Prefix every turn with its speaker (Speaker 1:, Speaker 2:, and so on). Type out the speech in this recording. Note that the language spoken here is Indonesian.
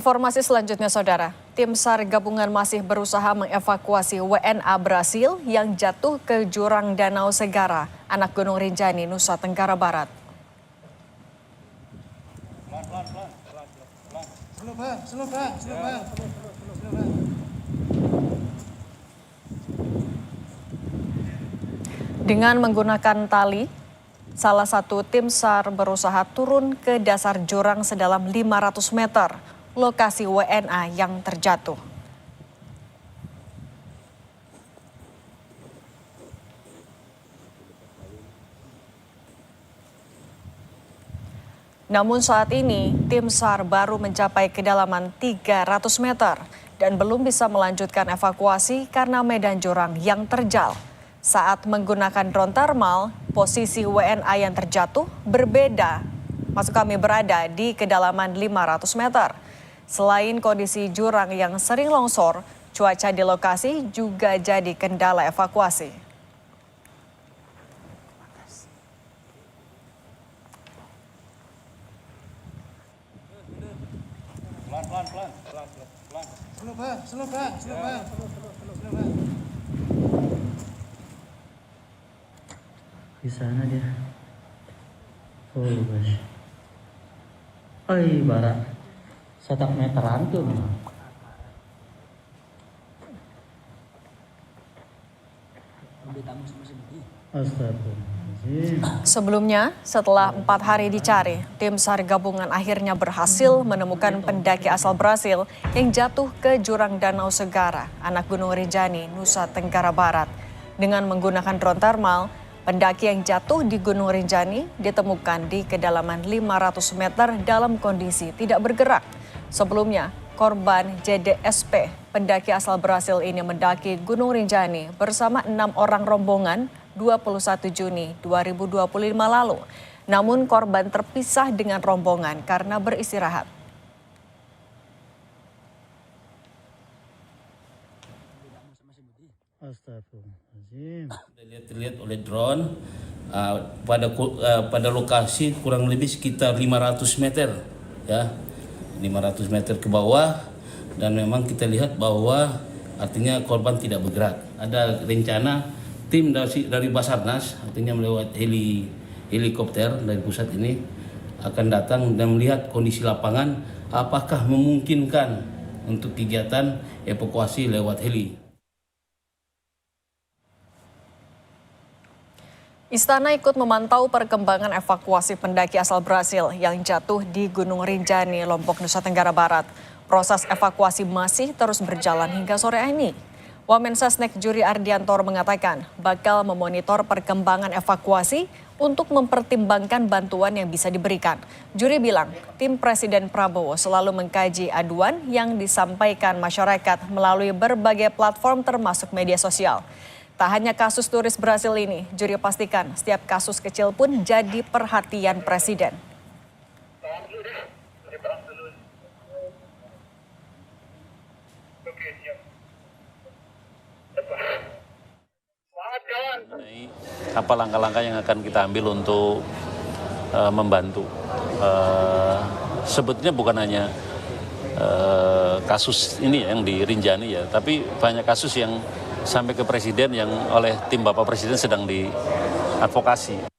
Speaker 1: Informasi selanjutnya, Saudara. Tim SAR gabungan masih berusaha mengevakuasi WNA Brasil yang jatuh ke jurang Danau Segara, anak Gunung Rinjani, Nusa Tenggara Barat. Dengan menggunakan tali, salah satu tim SAR berusaha turun ke dasar jurang sedalam 500 meter. Lokasi WNA yang terjatuh. Namun saat ini, tim SAR baru mencapai kedalaman 300 meter dan belum bisa melanjutkan evakuasi karena medan jurang yang terjal. Saat menggunakan drone thermal, posisi WNA yang terjatuh berbeda. Maksud kami berada di kedalaman 500 meter. Selain kondisi jurang yang sering longsor, cuaca di lokasi juga jadi kendala evakuasi.
Speaker 2: Di sana dia. Oh, guys. Oi, bara. 1 meteran tuh.
Speaker 1: Sebelumnya, setelah 4 hari dicari, tim SAR gabungan akhirnya berhasil menemukan pendaki asal Brasil yang jatuh ke jurang Danau Segara, anak Gunung Rinjani, Nusa Tenggara Barat. Dengan menggunakan drone thermal, pendaki yang jatuh di Gunung Rinjani ditemukan di kedalaman 500 meter dalam kondisi tidak bergerak. Sebelumnya, korban JDSP, pendaki asal Brasil ini mendaki Gunung Rinjani bersama 6 orang rombongan 21 Juni 2025 lalu. Namun korban terpisah dengan rombongan karena beristirahat.
Speaker 2: Astagfirullahaladzim.
Speaker 3: Terlihat oleh drone pada lokasi kurang lebih sekitar 500 meter, ya, 500 meter ke bawah, dan memang kita lihat bahwa artinya korban tidak bergerak. Ada rencana tim dari Basarnas, artinya melewat helikopter dari pusat ini akan datang dan melihat kondisi lapangan apakah memungkinkan untuk kegiatan evakuasi lewat heli.
Speaker 1: Istana ikut memantau perkembangan evakuasi pendaki asal Brasil yang jatuh di Gunung Rinjani, Lombok, Nusa Tenggara Barat. Proses evakuasi masih terus berjalan hingga sore ini. Wamensesnek Juri Ardiantoro mengatakan bakal memonitor perkembangan evakuasi untuk mempertimbangkan bantuan yang bisa diberikan. Juri bilang tim Presiden Prabowo selalu mengkaji aduan yang disampaikan masyarakat melalui berbagai platform termasuk media sosial. Tak hanya kasus turis Brasil ini, Juri pastikan setiap kasus kecil pun jadi perhatian Presiden.
Speaker 4: Apa langkah-langkah yang akan kita ambil untuk membantu. Sebetulnya bukan hanya kasus ini yang di Rinjani ya, tapi banyak kasus yang sampai ke Presiden yang oleh tim Bapak Presiden sedang diadvokasi.